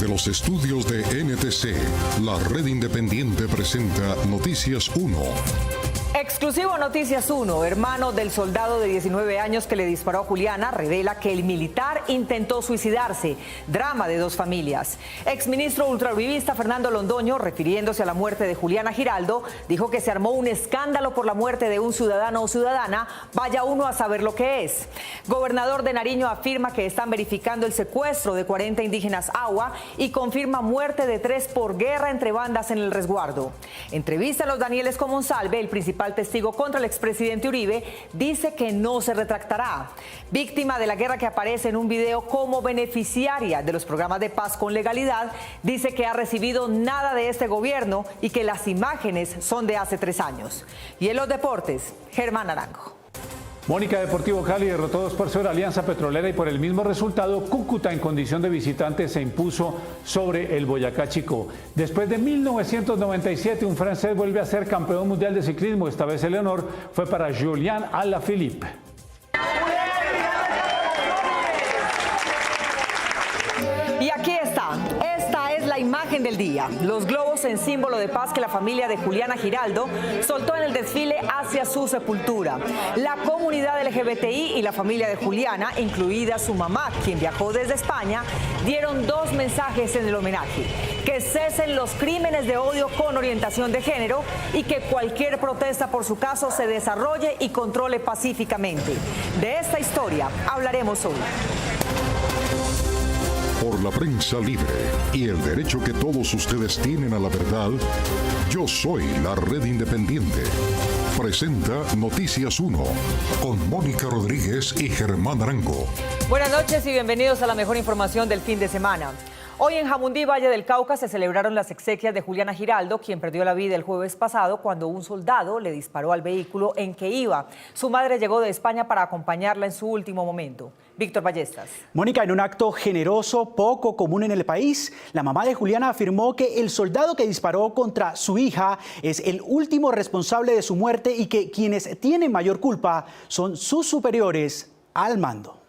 Desde los estudios de NTC, la red independiente presenta Noticias 1. Exclusivo Noticias 1, hermano del soldado de 19 años que le disparó a Juliana, revela que el militar intentó suicidarse. Drama de dos familias. Exministro ultrauribista Fernando Londoño, refiriéndose a la muerte de Juliana Giraldo, dijo que se armó un escándalo por la muerte de un ciudadano o ciudadana, vaya uno a saber lo que es. Gobernador de Nariño afirma que están verificando el secuestro de 40 indígenas Agua y confirma muerte de 3 por guerra entre bandas en el resguardo. Entrevista a los Danieles con Monsalve, el principal testigo contra el expresidente Uribe, dice que no se retractará. Víctima de la guerra que aparece en un video como beneficiaria de los programas de paz con legalidad, dice que ha recibido nada de este gobierno y que las imágenes son de hace 3 años. Y en los deportes, Germán Arango. Mónica, Deportivo Cali derrotó 2-0 a Alianza Petrolera y por el mismo resultado Cúcuta en condición de visitante se impuso sobre el Boyacá Chicó. Después de 1997 un francés vuelve a ser campeón mundial de ciclismo, esta vez el honor fue para Julian Alaphilippe. Y aquí está, esta es la imagen del día. Los globos en símbolo de paz que la familia de Juliana Giraldo soltó en el desfile hacia su sepultura. La comunidad LGBTI y la familia de Juliana, incluida su mamá, quien viajó desde España, dieron 2 mensajes en el homenaje. Que cesen los crímenes de odio con orientación de género y que cualquier protesta por su caso se desarrolle y controle pacíficamente. De esta historia hablaremos hoy. Por la prensa libre y el derecho que todos ustedes tienen a la verdad, yo soy la red independiente. Presenta Noticias 1 con Mónica Rodríguez y Germán Arango. Buenas noches y bienvenidos a la mejor información del fin de semana. Hoy en Jamundí, Valle del Cauca, se celebraron las exequias de Juliana Giraldo, quien perdió la vida el jueves pasado cuando un soldado le disparó al vehículo en que iba. Su madre llegó de España para acompañarla en su último momento. Víctor Ballestas. Mónica, en un acto generoso, poco común en el país, la mamá de Juliana afirmó que el soldado que disparó contra su hija es el último responsable de su muerte y que quienes tienen mayor culpa son sus superiores al mando.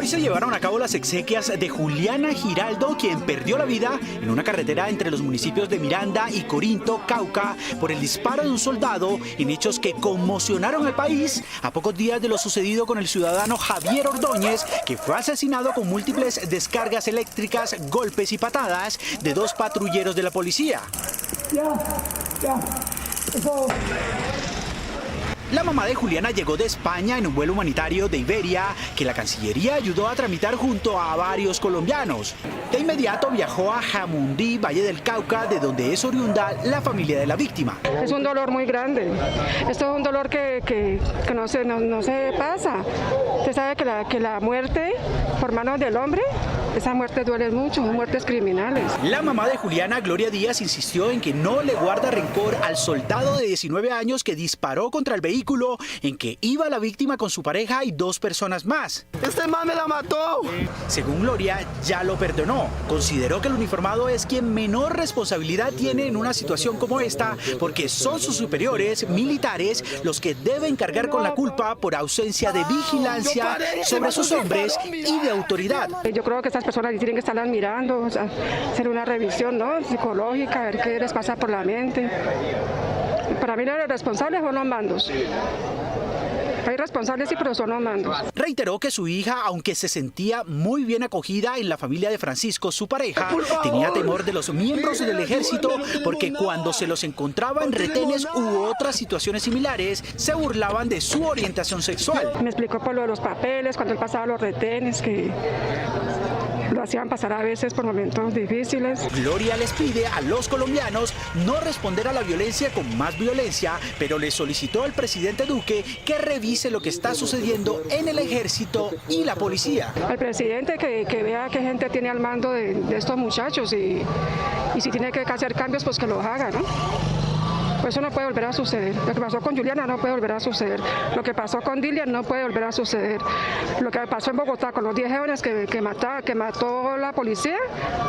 Hoy se llevaron a cabo las exequias de Juliana Giraldo, quien perdió la vida en una carretera entre los municipios de Miranda y Corinto, Cauca, por el disparo de un soldado en hechos que conmocionaron al país a pocos días de lo sucedido con el ciudadano Javier Ordóñez, que fue asesinado con múltiples descargas eléctricas, golpes y patadas de 2 patrulleros de la policía. La mamá de Juliana llegó de España en un vuelo humanitario de Iberia que la Cancillería ayudó a tramitar junto a varios colombianos. De inmediato viajó a Jamundí, Valle del Cauca, de donde es oriunda la familia de la víctima. Es un dolor muy grande. Esto es un dolor que no se pasa. Usted sabe que la muerte por manos del hombre, esa muerte duele mucho, son muertes criminales. La mamá de Juliana, Gloria Díaz, insistió en que no le guarda rencor al soldado de 19 años que disparó contra el vehículo en que iba la víctima con su pareja y 2 personas más. ¡Este man me la mató! Según Gloria, ya lo perdonó. Consideró que el uniformado es quien menor responsabilidad tiene en una situación como esta, porque son sus superiores militares los que deben cargar con la culpa por ausencia de vigilancia sobre sus hombres y de autoridad. Yo creo que estas personas tienen que estarlas mirando, o sea, hacer una revisión, ¿no?, psicológica, ver qué les pasa por la mente. Para mí los responsables son los mandos. Hay responsables sí, pero son los mandos. Reiteró que su hija, aunque se sentía muy bien acogida en la familia de Francisco, su pareja, tenía temor de los miembros del ejército porque cuando se los encontraba en retenes u otras situaciones similares, se burlaban de su orientación sexual. Me explicó por lo de los papeles, cuando él pasaba los retenes, que lo hacían pasar a veces por momentos difíciles. Gloria les pide a los colombianos no responder a la violencia con más violencia, pero le solicitó al presidente Duque que revise lo que está sucediendo en el ejército y la policía. Al presidente que vea qué gente tiene al mando de estos muchachos y si tiene que hacer cambios, pues que los haga, ¿no? Pues eso no puede volver a suceder. Lo que pasó con Juliana no puede volver a suceder. Lo que pasó con Dilian no puede volver a suceder. Lo que pasó en Bogotá con los 10 jóvenes que mató la policía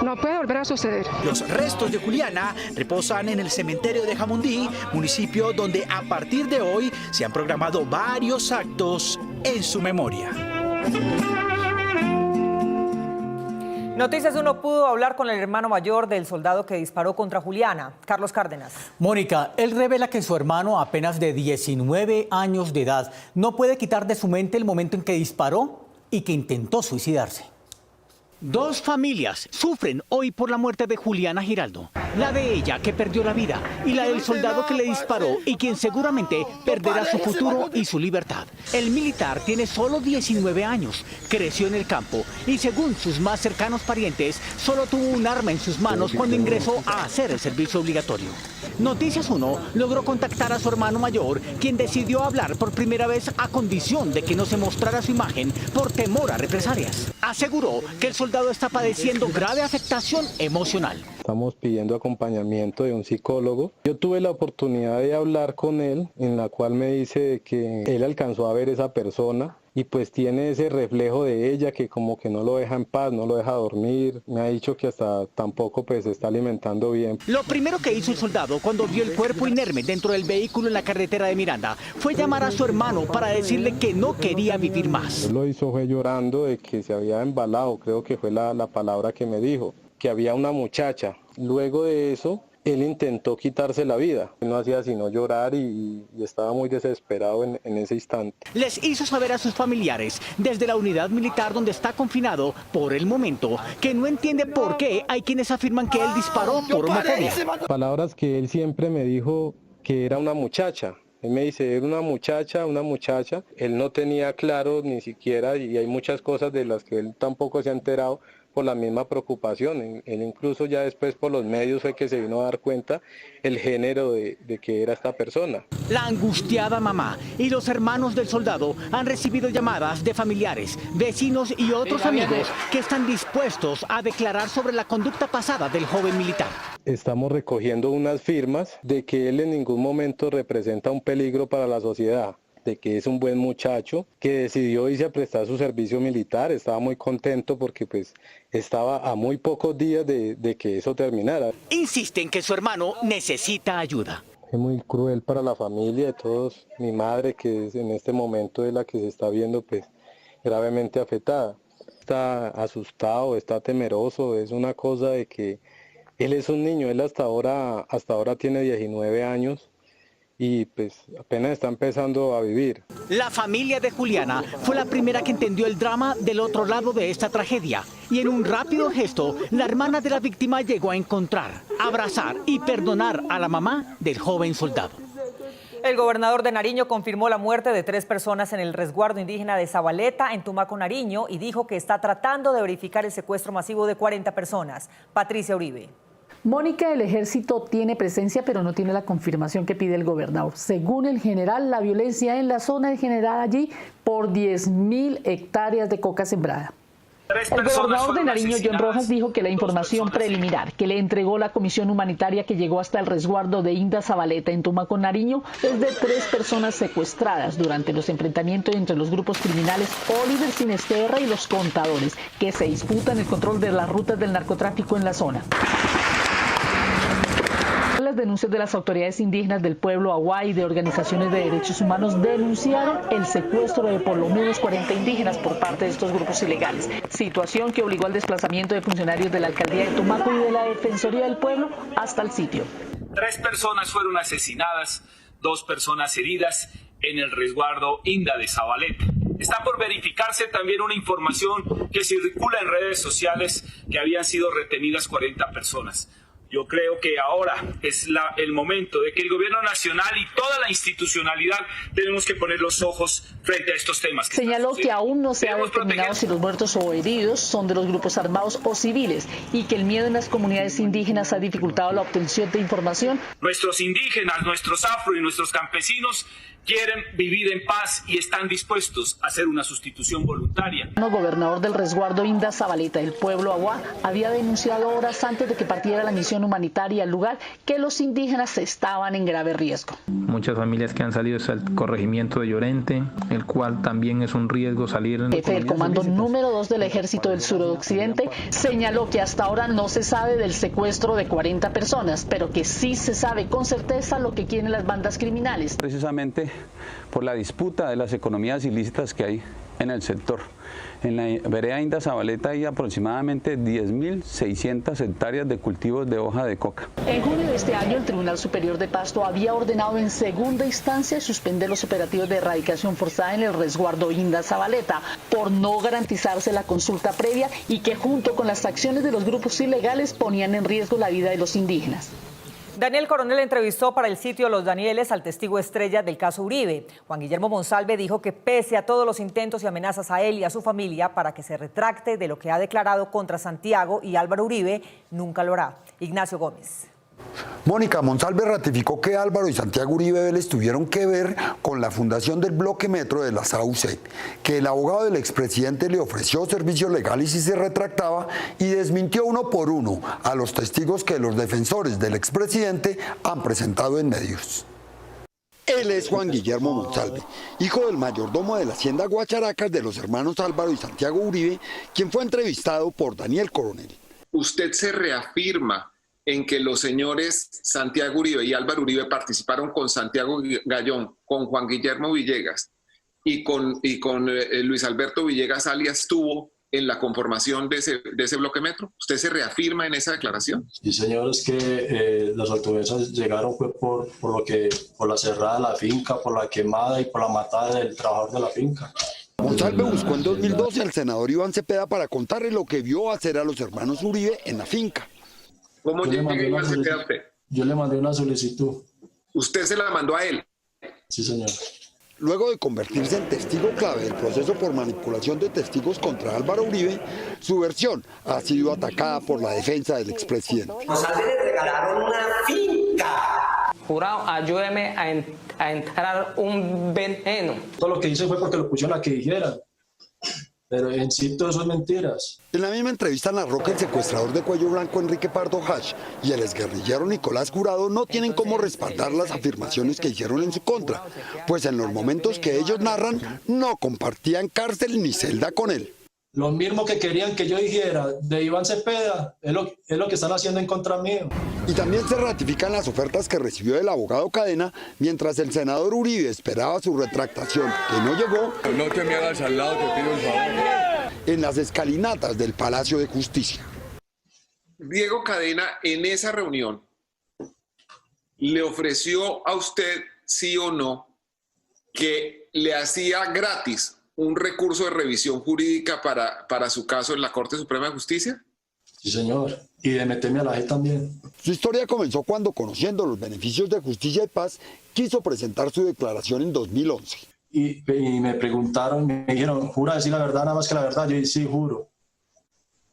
no puede volver a suceder. Los restos de Juliana reposan en el cementerio de Jamundí, municipio donde a partir de hoy se han programado varios actos en su memoria. Noticias 1 pudo hablar con el hermano mayor del soldado que disparó contra Juliana, Carlos Cárdenas. Mónica, él revela que su hermano, apenas de 19 años de edad, no puede quitar de su mente el momento en que disparó y que intentó suicidarse. Dos familias sufren hoy por la muerte de Juliana Giraldo. La de ella, que perdió la vida, y la del soldado que le disparó y quien seguramente perderá su futuro y su libertad. El militar tiene solo 19 años, creció en el campo y según sus más cercanos parientes, solo tuvo un arma en sus manos cuando ingresó a hacer el servicio obligatorio. Noticias 1 logró contactar a su hermano mayor, quien decidió hablar por primera vez a condición de que no se mostrara su imagen por temor a represalias. Aseguró que el soldado está padeciendo grave afectación emocional. Estamos pidiendo acompañamiento de un psicólogo. Yo tuve la oportunidad de hablar con él, en la cual me dice que él alcanzó a ver esa persona y pues tiene ese reflejo de ella que como que no lo deja en paz, no lo deja dormir. Me ha dicho que hasta tampoco pues se está alimentando bien. Lo primero que hizo el soldado cuando vio el cuerpo inerme dentro del vehículo en la carretera de Miranda fue llamar a su hermano para decirle que no quería vivir más. Él lo hizo fue llorando de que se había embalado, creo que fue la palabra que me dijo, que había una muchacha. Luego de eso, él intentó quitarse la vida. Él no hacía sino llorar y estaba muy desesperado en ese instante. Les hizo saber a sus familiares desde la unidad militar donde está confinado por el momento que no entiende por qué hay quienes afirman que él disparó por homofobia. Palabras que él siempre me dijo que era una muchacha. Él me dice, era una muchacha. Él no tenía claro ni siquiera, y hay muchas cosas de las que él tampoco se ha enterado por la misma preocupación. Él incluso ya después por los medios fue que se vino a dar cuenta el género de que era esta persona. La angustiada mamá y los hermanos del soldado han recibido llamadas de familiares, vecinos y otros amigos que están dispuestos a declarar sobre la conducta pasada del joven militar. Estamos recogiendo unas firmas de que él en ningún momento representa un peligro para la sociedad, de que es un buen muchacho, que decidió irse a prestar su servicio militar. Estaba muy contento porque pues estaba a muy pocos días de que eso terminara. Insisten que su hermano necesita ayuda. Es muy cruel para la familia de todos. Mi madre, que es en este momento es la que se está viendo pues gravemente afectada. Está asustado, está temeroso, es una cosa de que él es un niño, él hasta ahora tiene 19 años. Y pues apenas está empezando a vivir. La familia de Juliana fue la primera que entendió el drama del otro lado de esta tragedia. Y en un rápido gesto, la hermana de la víctima llegó a encontrar, abrazar y perdonar a la mamá del joven soldado. El gobernador de Nariño confirmó la muerte de 3 personas en el resguardo indígena de Zabaleta, en Tumaco, Nariño, y dijo que está tratando de verificar el secuestro masivo de 40 personas. Patricia Uribe. Mónica, el ejército tiene presencia, pero no tiene la confirmación que pide el gobernador. Según el general, la violencia en la zona es generada allí por 10.000 hectáreas de coca sembrada. El gobernador de Nariño, John Rojas, dijo que la información preliminar que le entregó la comisión humanitaria que llegó hasta el resguardo de Inda Zabaleta en Tumaco, Nariño, es de 3 personas secuestradas durante los enfrentamientos entre los grupos criminales Oliver Sinesterra y los Contadores, que se disputan el control de las rutas del narcotráfico en la zona. Las denuncias de las autoridades indígenas del pueblo Awá y de organizaciones de derechos humanos denunciaron el secuestro de por lo menos 40 indígenas por parte de estos grupos ilegales, situación que obligó al desplazamiento de funcionarios de la alcaldía de Tumaco y de la Defensoría del Pueblo hasta el sitio. 3 personas fueron asesinadas, 2 personas heridas en el resguardo Inda de Zabaleta. Está por verificarse también una información que circula en redes sociales que habían sido retenidas 40 personas. Yo creo que ahora es el momento de que el gobierno nacional y toda la institucionalidad tenemos que poner los ojos frente a estos temas. Señaló que aún no se ha determinado si los muertos o heridos son de los grupos armados o civiles y que el miedo en las comunidades indígenas ha dificultado la obtención de información. Nuestros indígenas, nuestros afro y nuestros campesinos quieren vivir en paz y están dispuestos a hacer una sustitución voluntaria. El gobernador del resguardo Inda Zabaleta del pueblo Awá había denunciado horas antes de que partiera la misión humanitaria al lugar que los indígenas estaban en grave riesgo. Muchas familias que han salido al corregimiento de Llorente, el cual también es un riesgo salir. El jefe del comando número 2 del ejército del suroccidente señaló que hasta ahora no se sabe del secuestro de 40 personas, pero que sí se sabe con certeza lo que quieren las bandas criminales. Precisamente por la disputa de las economías ilícitas que hay en el sector. En la vereda Inda Zabaleta hay aproximadamente 10.600 hectáreas de cultivos de hoja de coca. En junio de este año, el Tribunal Superior de Pasto había ordenado en segunda instancia suspender los operativos de erradicación forzada en el resguardo Inda Zabaleta por no garantizarse la consulta previa y que junto con las acciones de los grupos ilegales ponían en riesgo la vida de los indígenas. Daniel Coronel entrevistó para el sitio Los Danieles al testigo estrella del caso Uribe. Juan Guillermo Monsalve dijo que pese a todos los intentos y amenazas a él y a su familia para que se retracte de lo que ha declarado contra Santiago y Álvaro Uribe, nunca lo hará. Ignacio Gómez. Mónica, Monsalve ratificó que Álvaro y Santiago Uribe Vélez tuvieron que ver con la fundación del bloque metro de la SAUC, que el abogado del expresidente le ofreció servicios legales y se retractaba, y desmintió uno por uno a los testigos que los defensores del expresidente han presentado en medios. Él es Juan Guillermo Monsalve, hijo del mayordomo de la hacienda Guacharacas de los hermanos Álvaro y Santiago Uribe, quien fue entrevistado por Daniel Coronel. Usted se reafirma en que los señores Santiago Uribe y Álvaro Uribe participaron con Santiago Gallón, con Juan Guillermo Villegas y con Luis Alberto Villegas alias Tubo en la conformación de ese bloque metro. ¿Usted se reafirma en esa declaración? Sí, señor, es que las autoridades llegaron fue por la cerrada de la finca, por la quemada y por la matada del trabajador de la finca. Monsalve buscó en 2012 al senador Iván Cepeda para contarle lo que vio hacer a los hermanos Uribe en la finca. ¿Cómo llegó Iván Cepeda a usted? Yo le mandé una solicitud. ¿Usted se la mandó a él? Sí, señor. Luego de convertirse en testigo clave del proceso por manipulación de testigos contra Álvaro Uribe, su versión ha sido atacada por la defensa del expresidente. Monsalve le regalaron una finca. Jurado, ayúdeme a entrar un veneno. Todo lo que hice fue porque lo pusieron a que dijeran. Pero en sí todo eso es mentiras. En la misma entrevista narró que el secuestrador de cuello blanco Enrique Pardo Hash y el exguerrillero Nicolás Jurado no tienen cómo respaldar las afirmaciones que hicieron en su contra, pues en los momentos que ellos narran no compartían cárcel ni celda con él. Lo mismo que querían que yo dijera de Iván Cepeda es lo que están haciendo en contra mío. Y también se ratifican las ofertas que recibió el abogado Cadena mientras el senador Uribe esperaba su retractación, que no llegó. No te me hagas al lado, te pido un favor. En las escalinatas del Palacio de Justicia. Diego Cadena en esa reunión le ofreció a usted, sí o no, que le hacía gratis un recurso de revisión jurídica para su caso en la Corte Suprema de Justicia. Sí, señor. Y de meterme a la G también. Su historia comenzó cuando, conociendo los beneficios de justicia y paz, quiso presentar su declaración en 2011. Y me preguntaron, me dijeron, ¿jura decir la verdad, nada más que la verdad? Yo dije, sí, juro.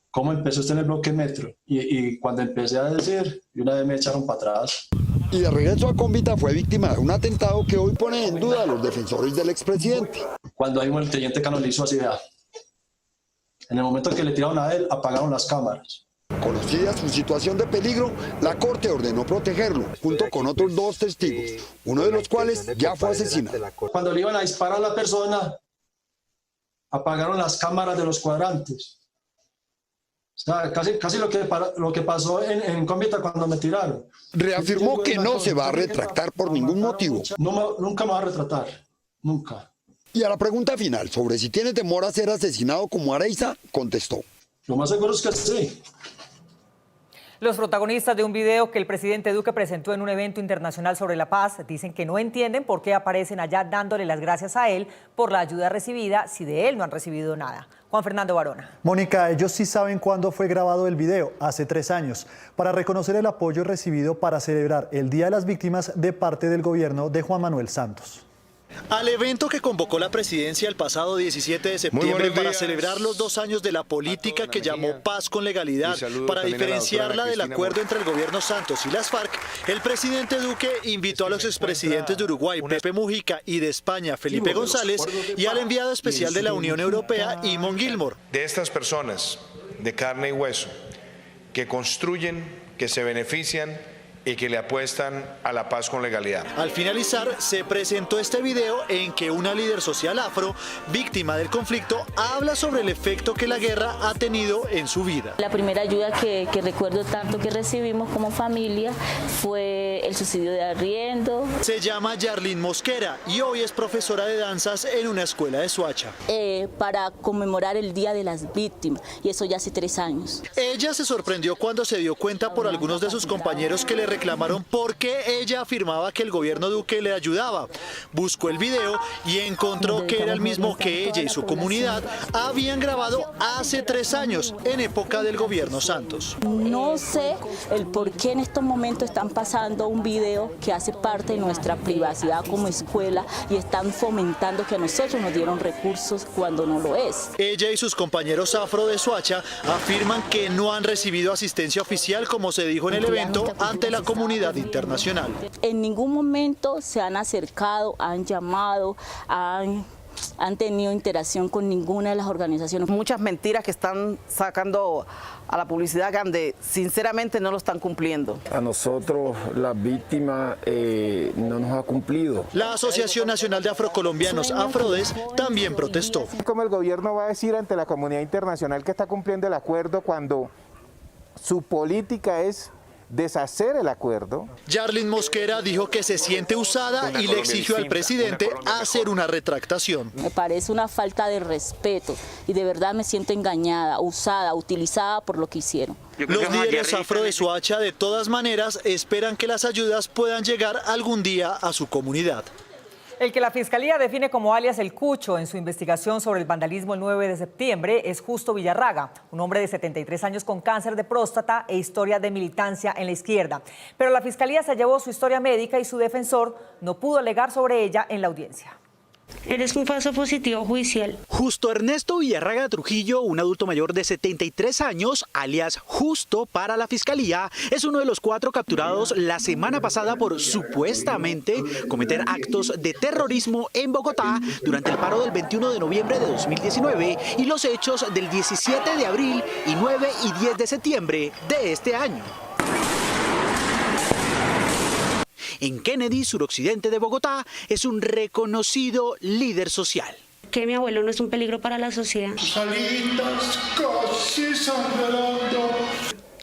¿Cómo empezó usted en el bloque metro? Y cuando empecé a decir, y una vez me echaron para atrás. Y de regreso a Cómbita fue víctima de un atentado que hoy pone en duda a los defensores del expresidente. Cuando ahí el teniente Cano le hizo así, vea. En el momento que le tiraron a él, apagaron las cámaras. Conocida su situación de peligro, la Corte ordenó protegerlo, junto con otros 2 testigos, uno de los cuales ya fue asesinado. Cuando le iban a disparar a la persona, apagaron las cámaras de los cuadrantes. O sea, casi lo que pasó en Cómbita cuando me tiraron. Reafirmó que no se va a retractar por ningún motivo. Nunca me va a retratar, nunca. Y a la pregunta final sobre si tiene temor a ser asesinado como Areiza, contestó. Lo más seguro es que sí. Los protagonistas de un video que el presidente Duque presentó en un evento internacional sobre la paz dicen que no entienden por qué aparecen allá dándole las gracias a él por la ayuda recibida si de él no han recibido nada. Juan Fernando Barona. Mónica, ellos sí saben cuándo fue grabado el video, hace 3 años, para reconocer el apoyo recibido para celebrar el Día de las Víctimas de parte del gobierno de Juan Manuel Santos. Al evento que convocó la presidencia el pasado 17 de septiembre para celebrar los 2 años de la política que llamó Paz con Legalidad, para diferenciarla del acuerdo entre el gobierno Santos y las FARC, el presidente Duque invitó a los expresidentes de Uruguay, Pepe Mujica, y de España, Felipe González, y al enviado especial de la Unión Europea, Eamon Gilmore. De estas personas de carne y hueso que construyen, que se benefician y que le apuestan a la paz con legalidad. Al finalizar, se presentó este video en que una líder social afro, víctima del conflicto, habla sobre el efecto que la guerra ha tenido en su vida. La primera ayuda que recuerdo tanto que recibimos como familia fue el subsidio de arriendo. Se llama Yarlín Mosquera y hoy es profesora de danzas en una escuela de Soacha. Para conmemorar el Día de las Víctimas, y eso ya hace 3 años. Ella se sorprendió cuando se dio cuenta por algunos de sus compañeros que le reclamaron porque ella afirmaba que el gobierno Duque le ayudaba. Buscó el video y encontró que era el mismo que ella y su comunidad habían grabado hace 3 años, en época del gobierno Santos. No sé el por qué en estos momentos están pasando un video que hace parte de nuestra privacidad como escuela y están fomentando que a nosotros nos dieron recursos cuando no lo es. Ella y sus compañeros afro de Soacha afirman que no han recibido asistencia oficial, como se dijo en el evento, ante la comunidad internacional. En ningún momento se han acercado, han llamado, han tenido interacción con ninguna de las organizaciones. Muchas mentiras que están sacando a la publicidad que sinceramente no lo están cumpliendo. A nosotros, las víctimas, no nos ha cumplido. La Asociación Nacional de Afrocolombianos, Afrodes, también protestó. ¿Cómo el gobierno va a decir ante la comunidad internacional que está cumpliendo el acuerdo cuando su política es deshacer el acuerdo? Yarlín Mosquera dijo que se siente usada y le exigió al presidente hacer una retractación. Me parece una falta de respeto y de verdad me siento engañada, usada, utilizada por lo que hicieron. Los líderes afro de Soacha de todas maneras esperan que las ayudas puedan llegar algún día a su comunidad. El que la Fiscalía define como alias El Cucho en su investigación sobre el vandalismo el 9 de septiembre es Justo Villarraga, un hombre de 73 años con cáncer de próstata e historia de militancia en la izquierda. Pero la Fiscalía se llevó su historia médica y su defensor no pudo alegar sobre ella en la audiencia. Eres un falso positivo judicial. Justo Ernesto Villarraga Trujillo, un adulto mayor de 73 años, alias Justo para la Fiscalía, es uno de los 4 capturados la semana pasada por supuestamente cometer actos de terrorismo en Bogotá durante el paro del 21 de noviembre de 2019 y los hechos del 17 de abril y 9 y 10 de septiembre de este año. En Kennedy, suroccidente de Bogotá, es un reconocido líder social. Que mi abuelo no es un peligro para la sociedad. Salitas casi sangrando.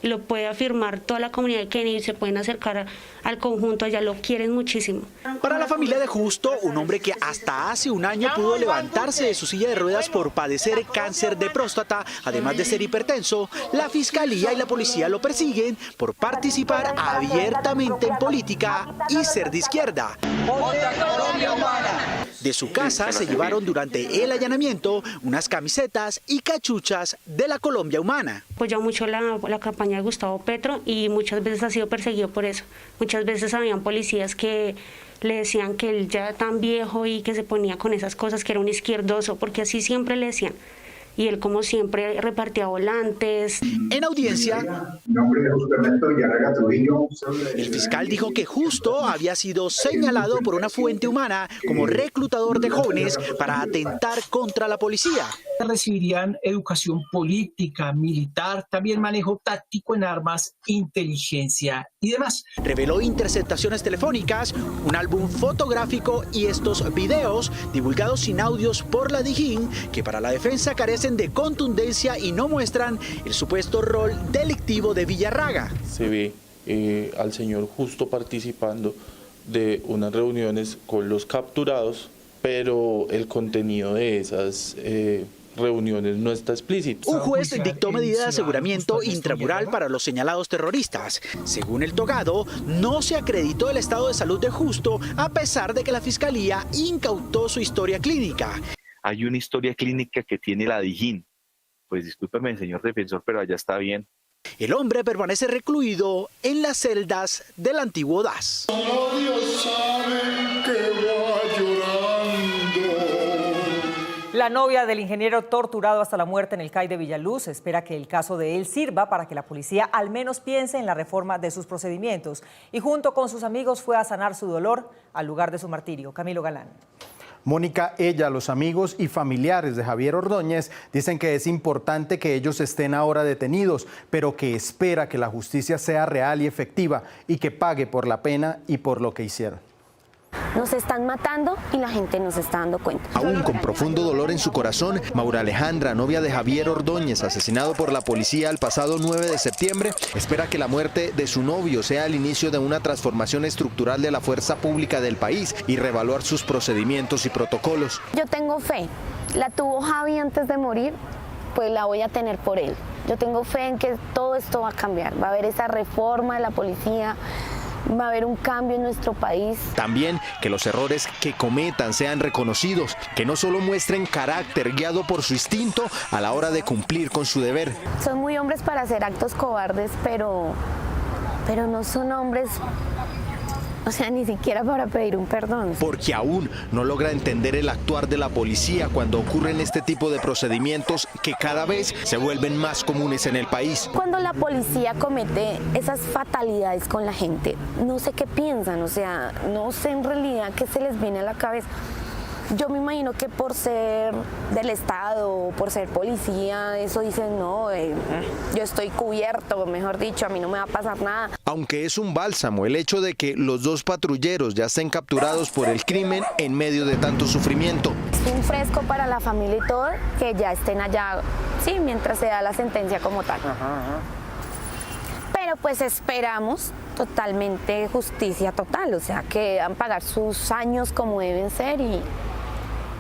Lo puede afirmar toda la comunidad de Kennedy, se pueden acercar al conjunto, allá lo quieren muchísimo. Para la familia de Justo, un hombre que hasta hace un año pudo levantarse de su silla de ruedas por padecer cáncer de próstata, además de ser hipertenso, la Fiscalía y la policía lo persiguen por participar abiertamente en política y ser de izquierda. De su casa se llevaron durante el allanamiento unas camisetas y cachuchas de la Colombia Humana. Apoyó mucho la campaña de Gustavo Petro y muchas veces ha sido perseguido por eso. Muchas veces habían policías que le decían que él ya era tan viejo y que se ponía con esas cosas, que era un izquierdoso, porque así siempre le decían. Y él, como siempre, repartía volantes. En audiencia, el fiscal dijo que Justo había sido señalado por una fuente humana como reclutador de jóvenes para atentar contra la policía. Recibirían educación política, militar, también manejo táctico en armas, inteligencia y demás. Reveló interceptaciones telefónicas, un álbum fotográfico y estos videos divulgados sin audios por la Dijín, que para la defensa carecen de contundencia y no muestran el supuesto rol delictivo de Villarraga. Se ve al señor Justo participando de unas reuniones con los capturados, pero el contenido de esas reuniones no está explícito. Un juez dictó medida de aseguramiento intramural para los señalados terroristas. Según el togado, no se acreditó el estado de salud de Justo, a pesar de que la Fiscalía incautó su historia clínica. Hay una historia clínica que tiene la Dijín. Pues discúlpeme, señor defensor, pero allá está bien. El hombre permanece recluido en las celdas del antiguo DAS. Dios sabe que va llorando. La novia del ingeniero torturado hasta la muerte en el CAI de Villaluz espera que el caso de él sirva para que la policía al menos piense en la reforma de sus procedimientos y junto con sus amigos fue a sanar su dolor al lugar de su martirio. Camilo Galán. Mónica, ella, los amigos y familiares de Javier Ordóñez dicen que es importante que ellos estén ahora detenidos, pero que espera que la justicia sea real y efectiva y que pague por la pena y por lo que hicieron. Nos están matando y la gente no se está dando cuenta. Aún con profundo dolor en su corazón, Maura Alejandra, novia de Javier Ordóñez, asesinado por la policía el pasado 9 de septiembre, espera que la muerte de su novio sea el inicio de una transformación estructural de la fuerza pública del país y reevaluar sus procedimientos y protocolos. Yo tengo fe. La tuvo Javi antes de morir, pues la voy a tener por él. Yo tengo fe en que todo esto va a cambiar. Va a haber esa reforma de la policía. Va a haber un cambio en nuestro país. También que los errores que cometan sean reconocidos, que no solo muestren carácter guiado por su instinto a la hora de cumplir con su deber. Son muy hombres para hacer actos cobardes, pero no son hombres, o sea, ni siquiera para pedir un perdón. Porque aún no logra entender el actuar de la policía cuando ocurren este tipo de procedimientos que cada vez se vuelven más comunes en el país. Cuando la policía comete esas fatalidades con la gente, no sé qué piensan, o sea, no sé en realidad qué se les viene a la cabeza. Yo me imagino que por ser del Estado, por ser policía, eso dicen, no, yo estoy cubierto, mejor dicho, a mí no me va a pasar nada. Aunque es un bálsamo el hecho de que los dos patrulleros ya estén capturados por el crimen en medio de tanto sufrimiento. Es un fresco para la familia y todo, que ya estén allá, sí, mientras se da la sentencia como tal. Pero pues esperamos totalmente justicia total, o sea, que van a pagar sus años como deben ser y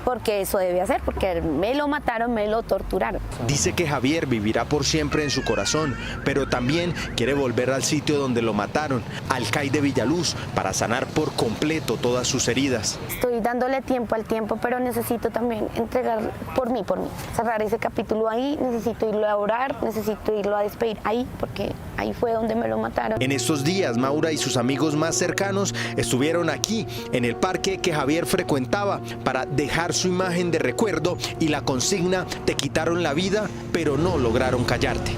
porque eso debe hacer, porque me lo mataron, me lo torturaron. Dice que Javier vivirá por siempre en su corazón, pero también quiere volver al sitio donde lo mataron, al CAI de Villaluz, para sanar por completo todas sus heridas. Estoy dándole tiempo al tiempo, pero necesito también entregar por mí, cerrar ese capítulo ahí, necesito irlo a orar, necesito irlo a despedir ahí, porque ahí fue donde me lo mataron. En estos días, Maura y sus amigos más cercanos estuvieron aquí, en el parque que Javier frecuentaba, para dejar su imagen de recuerdo y la consigna: te quitaron la vida, pero no lograron callarte.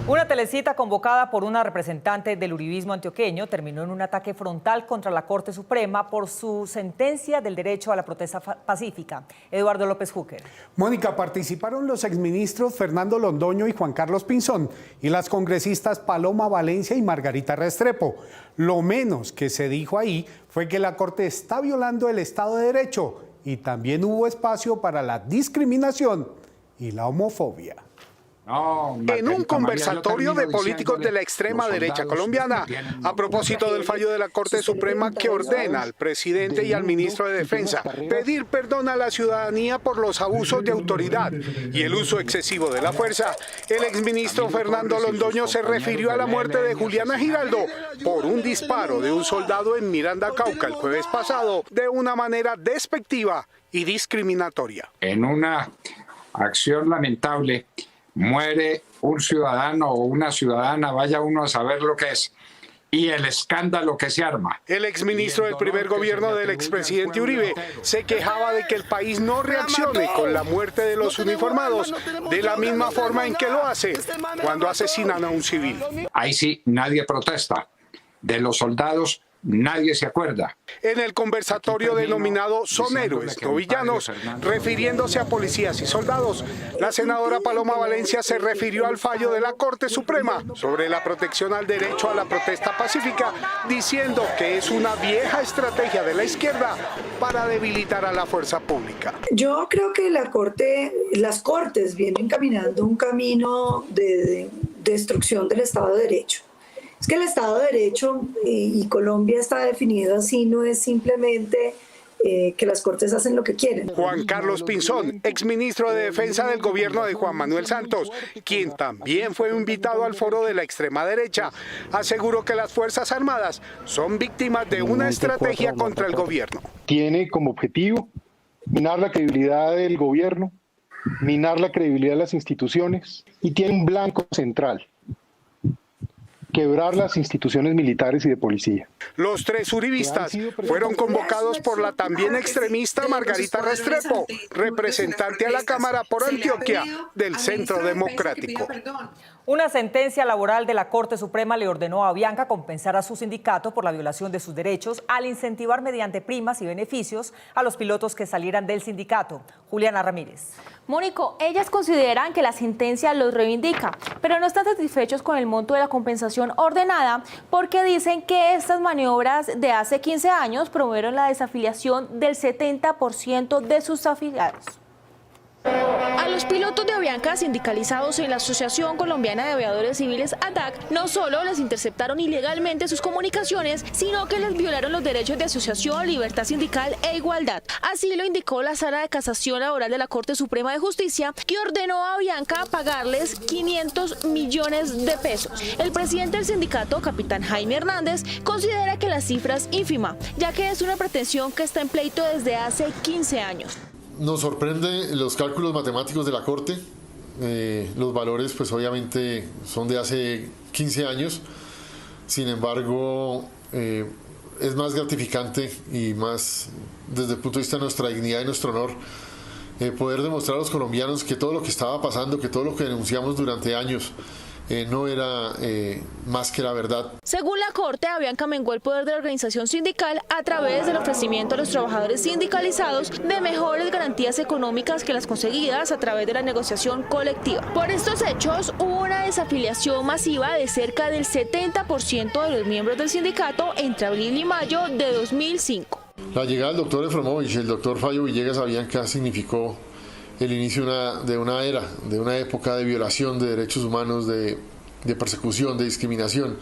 Una telecita convocada por una representante del uribismo antioqueño terminó en un ataque frontal contra la Corte Suprema por su sentencia del derecho a la protesta pacífica. Eduardo López Júquer. Mónica, participaron los exministros Fernando Londoño y Juan Carlos Pinzón y las congresistas Paloma Valencia y Margarita Restrepo. Lo menos que se dijo ahí fue que la Corte está violando el Estado de Derecho y también hubo espacio para la discriminación y la homofobia. En un conversatorio de políticos de la extrema derecha colombiana, a propósito del fallo de la Corte Suprema que ordena al presidente y al ministro de Defensa pedir perdón a la ciudadanía por los abusos de autoridad y el uso excesivo de la fuerza, el exministro Fernando Londoño se refirió a la muerte de Juliana Giraldo por un disparo de un soldado en Miranda, Cauca, el jueves pasado, de una manera despectiva y discriminatoria. En una acción lamentable, muere un ciudadano o una ciudadana, vaya uno a saber lo que es, y el escándalo que se arma. El exministro del primer gobierno del expresidente Uribe se quejaba de que el país no reaccione con la muerte de los uniformados de la misma forma en que lo hace cuando asesinan a un civil. Ahí sí, nadie protesta. De los soldados, nadie se acuerda. En el conversatorio denominado Son héroes, no villanos, refiriéndose a policías y soldados, la senadora Paloma Valencia se refirió al fallo de la Corte Suprema sobre la protección al derecho a la protesta pacífica, diciendo que es una vieja estrategia de la izquierda para debilitar a la fuerza pública. Yo creo que las Cortes vienen caminando un camino de destrucción del Estado de Derecho. Es que el Estado de Derecho, y Colombia está definido así, no es simplemente que las Cortes hacen lo que quieren. Juan Carlos Pinzón, exministro de Defensa del gobierno de Juan Manuel Santos, quien también fue invitado al foro de la extrema derecha, aseguró que las Fuerzas Armadas son víctimas de una estrategia contra el gobierno. Tiene como objetivo minar la credibilidad del gobierno, minar la credibilidad de las instituciones y tiene un blanco central, quebrar las instituciones militares y de policía. Los tres uribistas fueron convocados por la también extremista Margarita Restrepo, representante a la Cámara por Antioquia del Centro Democrático. Una sentencia laboral de la Corte Suprema le ordenó a Avianca compensar a su sindicato por la violación de sus derechos al incentivar mediante primas y beneficios a los pilotos que salieran del sindicato. Juliana Ramírez. Mónico, ellas consideran que la sentencia los reivindica, pero no están satisfechos con el monto de la compensación ordenada porque dicen que estas maniobras de hace 15 años promovieron la desafiliación del 70% de sus afiliados. A los pilotos de Avianca sindicalizados en la Asociación Colombiana de Aviadores Civiles ADAC no solo les interceptaron ilegalmente sus comunicaciones, sino que les violaron los derechos de asociación, libertad sindical e igualdad. Así lo indicó la Sala de Casación Laboral de la Corte Suprema de Justicia, que ordenó a Avianca pagarles 500 millones de pesos. El presidente del sindicato, capitán Jaime Hernández, considera que la cifra es ínfima, ya que es una pretensión que está en pleito desde hace 15 años. Nos sorprende los cálculos matemáticos de la Corte. Los valores pues obviamente son de hace 15 años. Sin embargo, es más gratificante y más desde el punto de vista de nuestra dignidad y nuestro honor poder demostrar a los colombianos que todo lo que estaba pasando, que todo lo que denunciamos durante años no era más que la verdad. Según la Corte, Avianca mengó el poder de la organización sindical a través del ofrecimiento a los trabajadores sindicalizados de mejores garantías económicas que las conseguidas a través de la negociación colectiva. Por estos hechos, hubo una desafiliación masiva de cerca del 70% de los miembros del sindicato entre abril y mayo de 2005. La llegada del doctor Efromovich y el doctor Fabio Villegas a Avianca significó el inicio de una era, de una época de violación de derechos humanos, de persecución, de discriminación,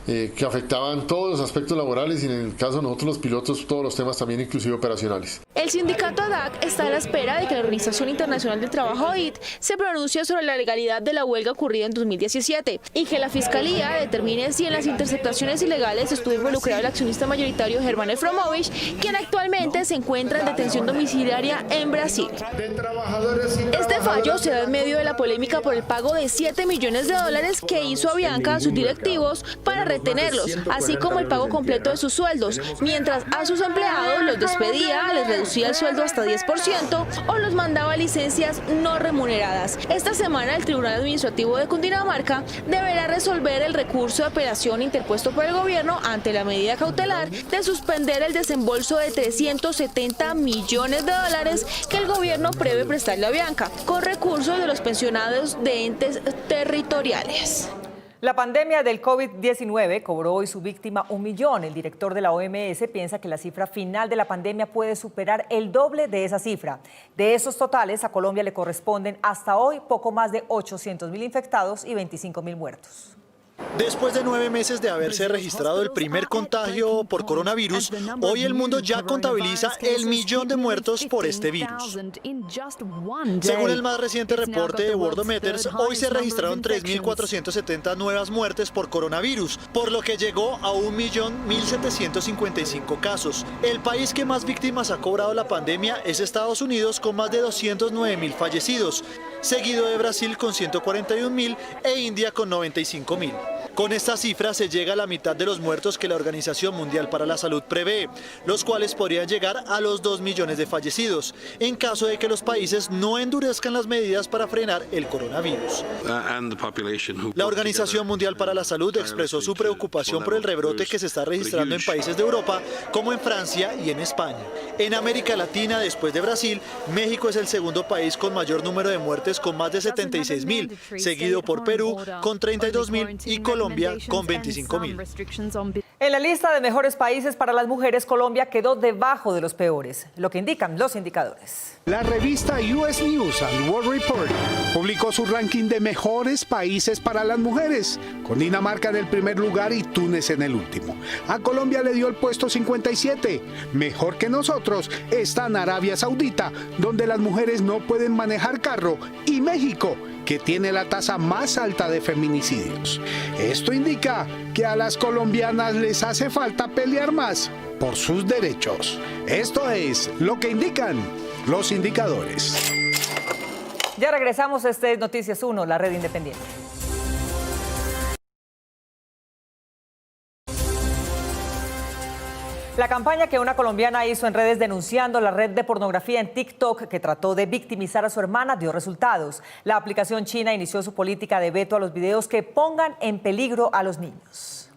que afectaban todos los aspectos laborales y en el caso de nosotros los pilotos todos los temas también inclusive operacionales. El sindicato ADAC está a la espera de que la Organización Internacional del Trabajo OIT se pronuncie sobre la legalidad de la huelga ocurrida en 2017 y que la Fiscalía determine si en las interceptaciones ilegales estuvo involucrado el accionista mayoritario Germán Efromovich, quien actualmente se encuentra en detención domiciliaria en Brasil. Este fallo se da en medio de la polémica por el pago de $7 millones que hizo Avianca a sus directivos para retenerlos, así como el pago completo de sus sueldos, mientras a sus empleados los despedía, les reducía el sueldo hasta 10% o los mandaba a licencias no remuneradas. Esta semana el Tribunal Administrativo de Cundinamarca deberá resolver el recurso de apelación interpuesto por el gobierno ante la medida cautelar de suspender el desembolso de $370 millones que el gobierno prevé prestarle a Avianca, con recursos de los pensionados de entes territoriales. La pandemia del COVID-19 cobró hoy su víctima 1 millón. El director de la OMS piensa que la cifra final de la pandemia puede superar el doble de esa cifra. De esos totales, a Colombia le corresponden hasta hoy poco más de 800.000 infectados y 25.000 muertos. Después de 9 meses de haberse registrado el primer contagio por coronavirus, hoy el mundo ya contabiliza el 1 millón de muertos por este virus. Según el más reciente reporte de Worldometers, hoy se registraron 3.470 nuevas muertes por coronavirus, por lo que llegó a 1.1.755 casos. El país que más víctimas ha cobrado la pandemia es Estados Unidos, con más de 209.000 fallecidos, seguido de Brasil con 141.000 e India con 95.000. Con esta cifra se llega a la mitad de los muertos que la Organización Mundial para la Salud prevé, los cuales podrían llegar a los 2 millones de fallecidos, en caso de que los países no endurezcan las medidas para frenar el coronavirus. La Organización Mundial para la Salud expresó su preocupación por el rebrote que se está registrando en países de Europa, como en Francia y en España. En América Latina, después de Brasil, México es el segundo país con mayor número de muertes, con más de 76.000, seguido por Perú con 32.000 y Colombia con 25.000. En la lista de mejores países para las mujeres, Colombia quedó debajo de los peores, lo que indican los indicadores. La revista US News and World Report publicó su ranking de mejores países para las mujeres, con Dinamarca en el primer lugar y Túnez en el último. A Colombia le dio el puesto 57. Mejor que nosotros están Arabia Saudita, donde las mujeres no pueden manejar carro, y México, que tiene la tasa más alta de feminicidios. Esto indica que a las colombianas les hace falta pelear más por sus derechos. Esto es lo que indican los indicadores. Ya regresamos, este es Noticias 1, la red independiente. La campaña que una colombiana hizo en redes denunciando la red de pornografía en TikTok que trató de victimizar a su hermana dio resultados. La aplicación china inició su política de veto a los videos que pongan en peligro a los niños.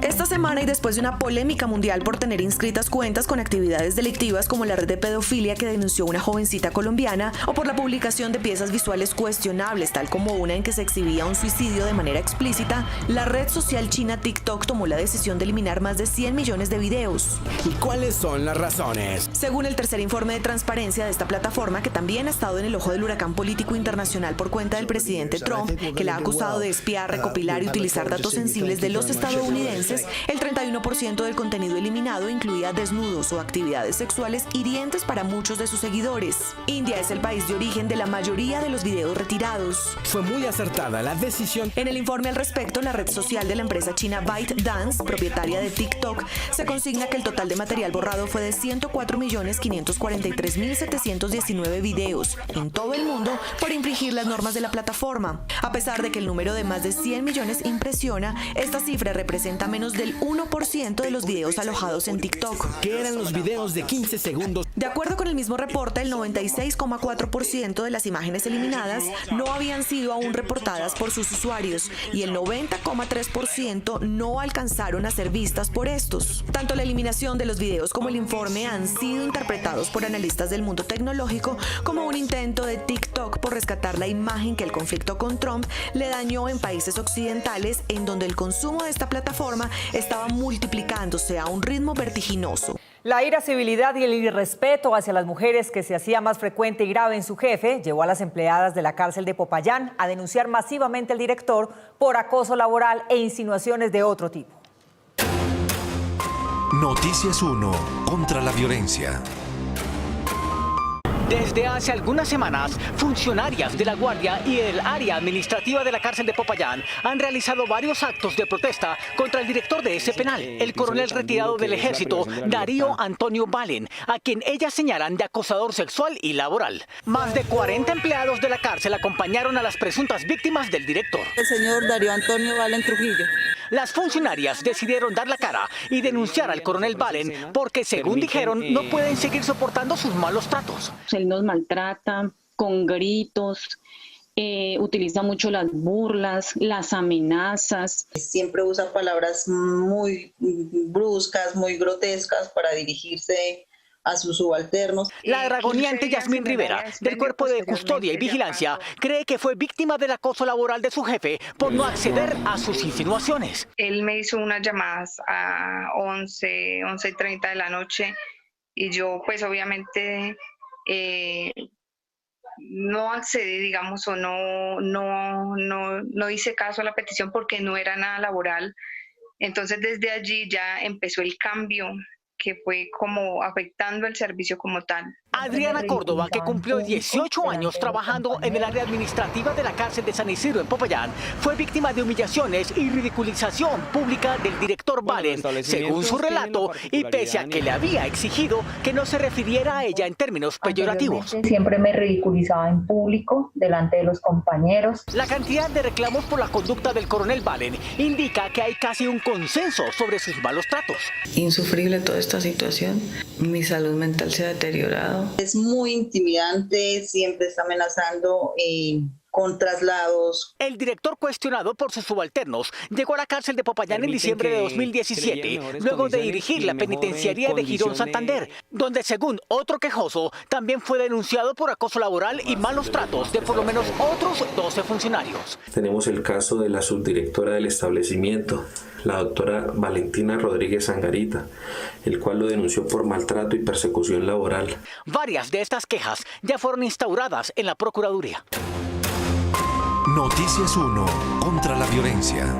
Esta semana, y después de una polémica mundial por tener inscritas cuentas con actividades delictivas como la red de pedofilia que denunció una jovencita colombiana, o por la publicación de piezas visuales cuestionables, tal como una en que se exhibía un suicidio de manera explícita, la red social china TikTok tomó la decisión de eliminar más de 100 millones de videos. ¿Y cuáles son las razones? Según el tercer informe de transparencia de esta plataforma, que también ha estado en el ojo del huracán político internacional por cuenta del presidente Trump, que la ha acusado de espiar, recopilar y utilizar datos sensibles de los estadounidenses, el 31% del contenido eliminado incluía desnudos o actividades sexuales hirientes para muchos de sus seguidores. India es el país de origen de la mayoría de los videos retirados. Fue muy acertada la decisión. En el informe al respecto, la red social de la empresa china ByteDance, propietaria de TikTok, se consigna que el total de material borrado fue de 104.543.719 videos en todo el mundo por infringir las normas de la plataforma. A pesar de que el número de más de 100 millones impresiona, esta cifra representa menos del 1% de los videos alojados en TikTok. ¿Qué eran los videos de 15 segundos? De acuerdo con el mismo reporte, el 96,4% de las imágenes eliminadas no habían sido aún reportadas por sus usuarios y el 90,3% no alcanzaron a ser vistas por estos. Tanto la eliminación de los videos como el informe han sido interpretados por analistas del mundo tecnológico como un intento de TikTok por rescatar la imagen que el conflicto con Trump le dañó en países occidentales, en donde el consumo de esta plataforma estaba multiplicándose a un ritmo vertiginoso. La irascibilidad y el irrespeto hacia las mujeres que se hacía más frecuente y grave en su jefe llevó a las empleadas de la cárcel de Popayán a denunciar masivamente al director por acoso laboral e insinuaciones de otro tipo. Noticias 1 contra la violencia. Desde hace algunas semanas, funcionarias de la Guardia y el área administrativa de la cárcel de Popayán han realizado varios actos de protesta contra el director de ese penal, el coronel retirado del Ejército, Darío Antonio Valen, a quien ellas señalan de acosador sexual y laboral. Más de 40 empleados de la cárcel acompañaron a las presuntas víctimas del director. El señor Darío Antonio Valen Trujillo. Las funcionarias decidieron dar la cara y denunciar al coronel Valen porque, según dijeron, no pueden seguir soportando sus malos tratos. Él nos maltrata con gritos, utiliza mucho las burlas, las amenazas. Siempre usa palabras muy bruscas, muy grotescas para dirigirse a sus subalternos. La dragoneante Yasmín Rivera, del Cuerpo de Custodia y Vigilancia, cree que fue víctima del acoso laboral de su jefe por no acceder a sus insinuaciones. Él me hizo unas llamadas a 11:30 de la noche y yo pues obviamente no accedí, digamos, o no hice caso a la petición porque no era nada laboral. Entonces desde allí ya empezó el cambio que fue como afectando el servicio como tal. Adriana Córdoba, que cumplió 18 años trabajando en el área administrativa de la cárcel de San Isidro en Popayán, fue víctima de humillaciones y ridiculización pública del director Valen, según su relato, y pese a que le había exigido que no se refiriera a ella en términos peyorativos. Siempre me ridiculizaba en público, delante de los compañeros. La cantidad de reclamos por la conducta del coronel Valen indica que hay casi un consenso sobre sus malos tratos. Insufrible toda esta situación, mi salud mental se ha deteriorado. Es muy intimidante, siempre está amenazando con traslados. El director, cuestionado por sus subalternos, llegó a la cárcel de Popayán en diciembre de 2017, luego de dirigir la penitenciaría de Girón Santander, donde, según otro quejoso, también fue denunciado por acoso laboral y malos tratos de por lo menos otros 12 funcionarios. Tenemos el caso de la subdirectora del establecimiento, la doctora Valentina Rodríguez Angarita, el cual lo denunció por maltrato y persecución laboral. Varias de estas quejas ya fueron instauradas en la Procuraduría. Noticias 1 contra la violencia.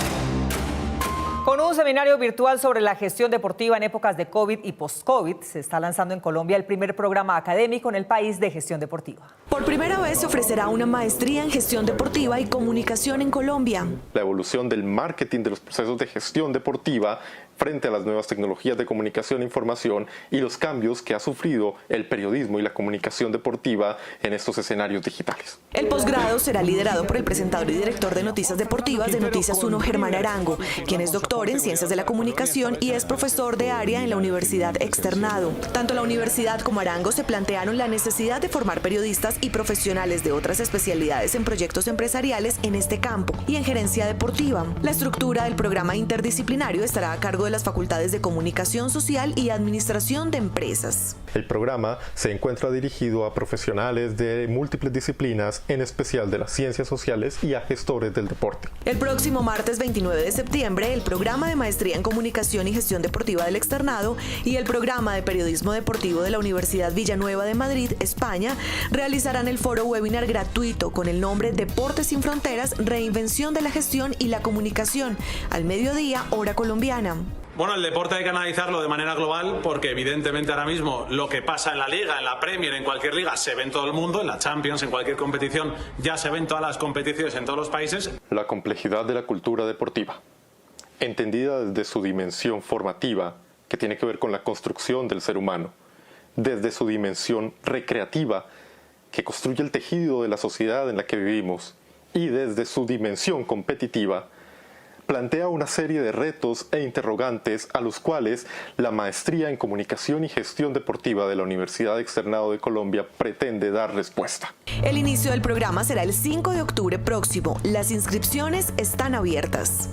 Con un seminario virtual sobre la gestión deportiva en épocas de COVID y post-COVID, se está lanzando en Colombia el primer programa académico en el país de gestión deportiva. Por primera vez se ofrecerá una maestría en gestión deportiva y comunicación en Colombia. La evolución del marketing de los procesos de gestión deportiva frente a las nuevas tecnologías de comunicación e información y los cambios que ha sufrido el periodismo y la comunicación deportiva en estos escenarios digitales. El posgrado será liderado por el presentador y director de noticias deportivas de Noticias 1, Germán Arango, quien es doctor doctor en Ciencias de la Comunicación y es profesor de área en la Universidad Externado. Tanto la universidad como Arango se plantearon la necesidad de formar periodistas y profesionales de otras especialidades en proyectos empresariales en este campo y en gerencia deportiva. La estructura del programa interdisciplinario estará a cargo de las facultades de Comunicación Social y Administración de Empresas. El programa se encuentra dirigido a profesionales de múltiples disciplinas, en especial de las ciencias sociales y a gestores del deporte. El próximo martes 29 de septiembre, el programa de Maestría en Comunicación y Gestión Deportiva del Externado y el programa de Periodismo Deportivo de la Universidad Villanueva de Madrid, España, realizarán el foro webinar gratuito con el nombre Deportes sin Fronteras, Reinvención de la Gestión y la Comunicación, al mediodía, hora colombiana. Bueno, el deporte hay que analizarlo de manera global porque evidentemente ahora mismo lo que pasa en la Liga, en la Premier, en cualquier liga, se ve en todo el mundo, en la Champions, en cualquier competición, ya se ven todas las competiciones en todos los países. La complejidad de la cultura deportiva, entendida desde su dimensión formativa, que tiene que ver con la construcción del ser humano, desde su dimensión recreativa, que construye el tejido de la sociedad en la que vivimos, y desde su dimensión competitiva, plantea una serie de retos e interrogantes a los cuales la Maestría en Comunicación y Gestión Deportiva de la Universidad Externado de Colombia pretende dar respuesta. El inicio del programa será el 5 de octubre próximo. Las inscripciones están abiertas.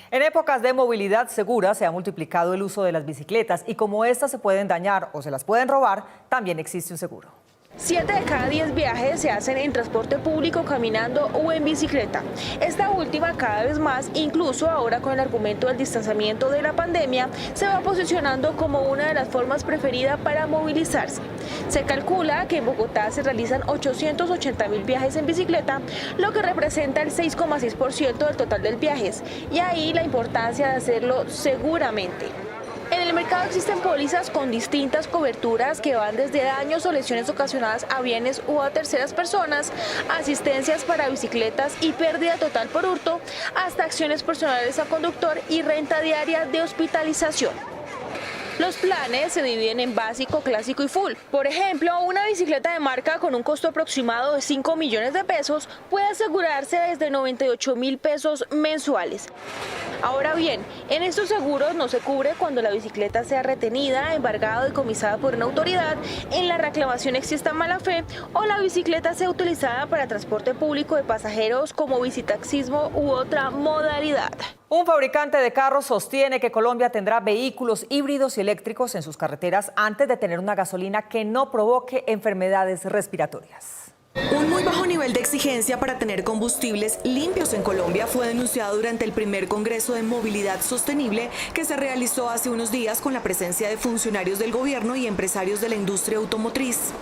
En épocas de movilidad segura se ha multiplicado el uso de las bicicletas y como estas se pueden dañar o se las pueden robar, también existe un seguro. 7 de cada 10 viajes se hacen en transporte público, caminando o en bicicleta. Esta última cada vez más, incluso ahora con el argumento del distanciamiento de la pandemia, se va posicionando como una de las formas preferidas para movilizarse. Se calcula que en Bogotá se realizan 880.000 viajes en bicicleta, lo que representa el 6,6% del total de viajes. Y ahí la importancia de hacerlo seguramente. En el mercado existen pólizas con distintas coberturas que van desde daños o lesiones ocasionadas a bienes u a terceras personas, asistencias para bicicletas y pérdida total por hurto, hasta acciones personales al conductor y renta diaria de hospitalización. Los planes se dividen en básico, clásico y full. Por ejemplo, una bicicleta de marca con un costo aproximado de 5 millones de pesos puede asegurarse desde 98.000 pesos mensuales. Ahora bien, en estos seguros no se cubre cuando la bicicleta sea retenida, embargada o decomisada por una autoridad, en la reclamación exista mala fe o la bicicleta sea utilizada para transporte público de pasajeros como bicitaxismo u otra modalidad. Un fabricante de carros sostiene que Colombia tendrá vehículos híbridos y eléctricos en sus carreteras antes de tener una gasolina que no provoque enfermedades respiratorias. Un muy bajo nivel de exigencia para tener combustibles limpios en Colombia fue denunciado durante el primer Congreso de Movilidad Sostenible que se realizó hace unos días con la presencia de funcionarios del gobierno y empresarios de la industria automotriz.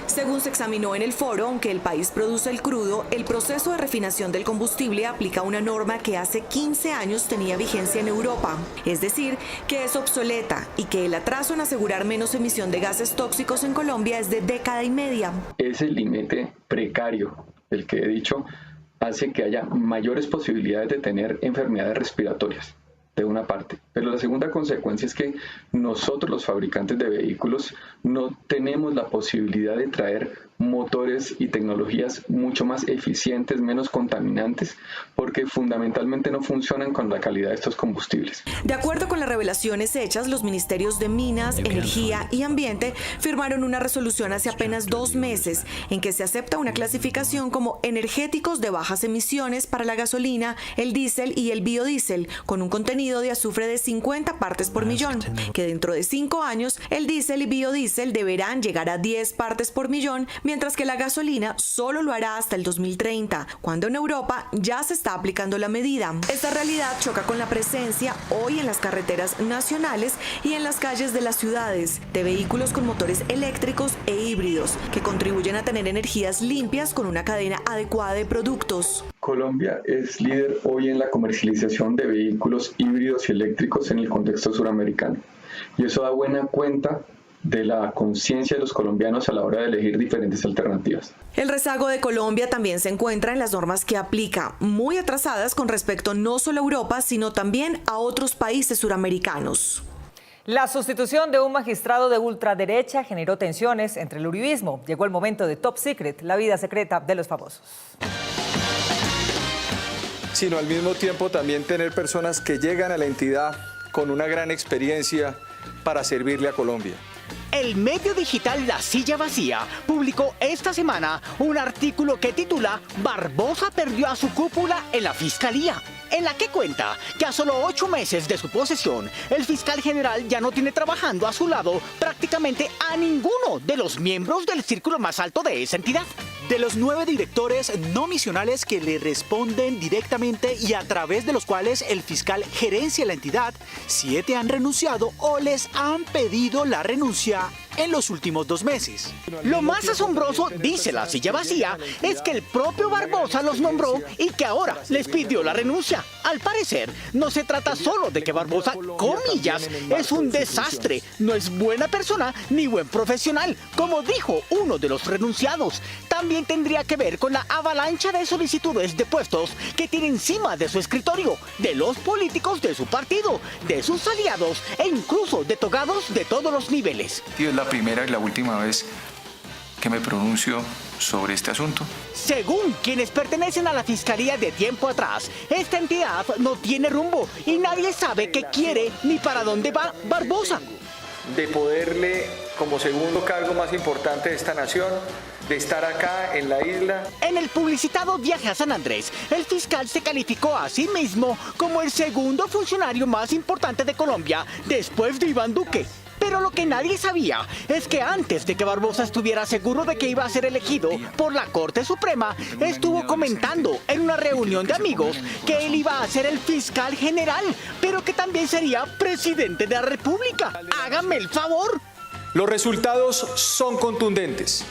Según se examinó en el foro, aunque el país produce el crudo, el proceso de refinación del combustible aplica una norma que hace 15 años tenía vigencia en Europa. Es decir, que es obsoleta y que el atraso en asegurar menos emisión de gases tóxicos en Colombia es de década y media. Ese límite precario, el que he dicho, hace que haya mayores posibilidades de tener enfermedades respiratorias, de una parte. Pero la segunda consecuencia es que nosotros, los fabricantes de vehículos, no tenemos la posibilidad de traer motores y tecnologías mucho más eficientes, menos contaminantes, porque fundamentalmente no funcionan con la calidad de estos combustibles. De acuerdo con las revelaciones hechas, los ministerios de Minas, Energía y Ambiente firmaron una resolución hace apenas 2 meses en que se acepta una clasificación como energéticos de bajas emisiones para la gasolina, el diésel y el biodiesel, con un contenido de azufre de 50 partes por millón, que dentro de 5 años el diésel y biodiesel deberán llegar a 10 partes por millón, mientras que la gasolina solo lo hará hasta el 2030, cuando en Europa ya se está aplicando la medida. Esta realidad choca con la presencia hoy en las carreteras nacionales y en las calles de las ciudades de vehículos con motores eléctricos e híbridos que contribuyen a tener energías limpias con una cadena adecuada de productos. Colombia es líder hoy en la comercialización de vehículos híbridos y eléctricos en el contexto suramericano, y eso da buena cuenta de la conciencia de los colombianos a la hora de elegir diferentes alternativas. El rezago de Colombia también se encuentra en las normas que aplica, muy atrasadas con respecto no solo a Europa, sino también a otros países suramericanos. La sustitución de un magistrado de ultraderecha generó tensiones entre el uribismo. Llegó el momento de Top Secret, la vida secreta de los famosos. sino al mismo tiempo también tener personas que llegan a la entidad con una gran experiencia para servirle a Colombia. El medio digital La Silla Vacía publicó esta semana un artículo que titula «Barbosa perdió a su cúpula en la Fiscalía», en la que cuenta que a solo 8 meses de su posesión, el fiscal general ya no tiene trabajando a su lado prácticamente a ninguno de los miembros del círculo más alto de esa entidad. De los 9 directores no misionales que le responden directamente y a través de los cuales el fiscal gerencia la entidad, 7 han renunciado o les han pedido la renuncia en los últimos 2 meses. Lo más asombroso, dice La Silla Vacía, es que el propio Barbosa los nombró y que ahora les pidió la renuncia. Al parecer, no se trata solo de que Barbosa, comillas, es un desastre, no es buena persona ni buen profesional, como dijo uno de los renunciados. También tendría que ver con la avalancha de solicitudes de puestos que tiene encima de su escritorio, de los políticos de su partido, de sus aliados e incluso de togados de todos los niveles. Es la primera y la última vez que me pronuncio sobre este asunto. Según quienes pertenecen a la Fiscalía de tiempo atrás, esta entidad no tiene rumbo y nadie sabe qué quiere ni para dónde va Barbosa. De poderle, como segundo cargo más importante de esta nación, de estar acá en la isla. En el publicitado viaje a San Andrés, el fiscal se calificó a sí mismo como el segundo funcionario más importante de Colombia después de Iván Duque. Pero lo que nadie sabía es que antes de que Barbosa estuviera seguro de que iba a ser elegido por la Corte Suprema, estuvo comentando en una reunión de amigos que él iba a ser el fiscal general, pero que también sería presidente de la República. Hágame el favor. Los resultados son contundentes.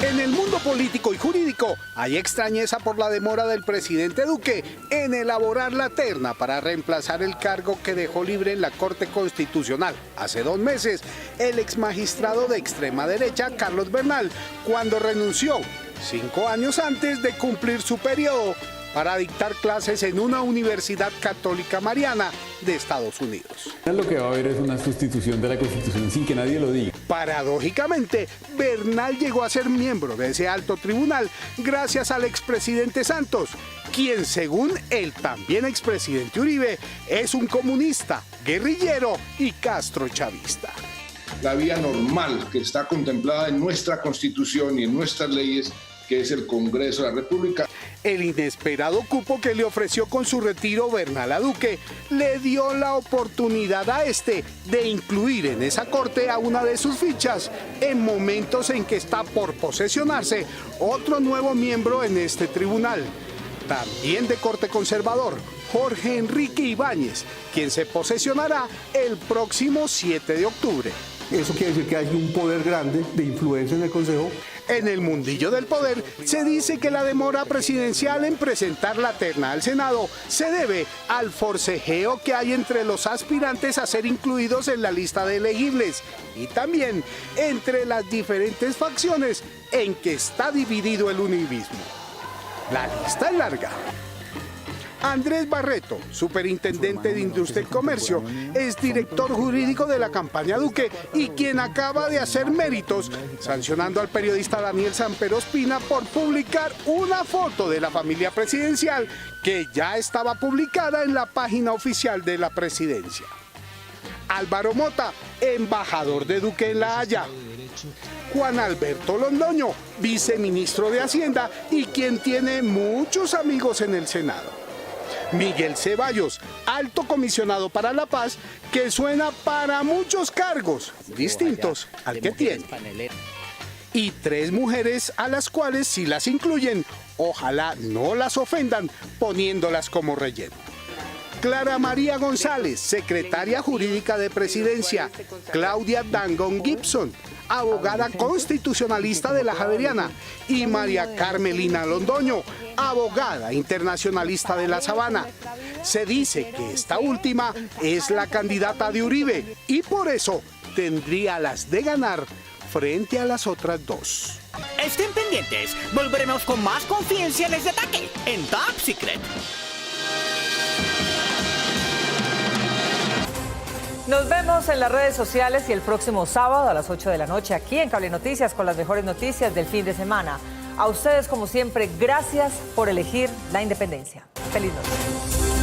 En el mundo político y jurídico hay extrañeza por la demora del presidente Duque en elaborar la terna para reemplazar el cargo que dejó libre en la Corte Constitucional hace 2 meses el exmagistrado de extrema derecha Carlos Bernal, cuando renunció 5 años antes de cumplir su periodo para dictar clases en una universidad católica mariana de Estados Unidos. Lo que va a haber es una sustitución de la Constitución sin que nadie lo diga. Paradójicamente, Bernal llegó a ser miembro de ese alto tribunal gracias al expresidente Santos, quien, según el también expresidente Uribe, es un comunista, guerrillero y castrochavista. La vía normal que está contemplada en nuestra Constitución y en nuestras leyes, que es el Congreso de la República. El inesperado cupo que le ofreció con su retiro Bernal a Duque le dio la oportunidad a este de incluir en esa corte a una de sus fichas en momentos en que está por posesionarse otro nuevo miembro en este tribunal, también de corte conservador, Jorge Enrique Ibáñez, quien se posesionará el próximo 7 de octubre. Eso quiere decir que hay un poder grande de influencia en el Consejo. En el mundillo del poder se dice que la demora presidencial en presentar la terna al Senado se debe al forcejeo que hay entre los aspirantes a ser incluidos en la lista de elegibles y también entre las diferentes facciones en que está dividido el uribismo. La lista es larga. Andrés Barreto, superintendente de Industria y Comercio, es director jurídico de la campaña Duque y quien acaba de hacer méritos sancionando al periodista Daniel Samper Ospina por publicar una foto de la familia presidencial que ya estaba publicada en la página oficial de la presidencia. Álvaro Mota, embajador de Duque en La Haya. Juan Alberto Londoño, viceministro de Hacienda y quien tiene muchos amigos en el Senado. Miguel Ceballos, alto comisionado para la paz, que suena para muchos cargos distintos al que tiene. Y 3 mujeres a las cuales si las incluyen, ojalá no las ofendan poniéndolas como relleno. Clara María González, secretaria jurídica de Presidencia. Claudia Dangon Gibson, abogada constitucionalista de la Javeriana. Y María Carmelina Londoño, abogada internacionalista de la Sabana. Se dice que esta última es la candidata de Uribe y por eso tendría las de ganar frente a las otras 2. Estén pendientes, volveremos con más Confidencia en este ataque en Top Secret. Nos vemos en las redes sociales y el próximo sábado a las 8 de la noche aquí en Cable Noticias con las mejores noticias del fin de semana. A ustedes, como siempre, gracias por elegir la independencia. Feliz noche.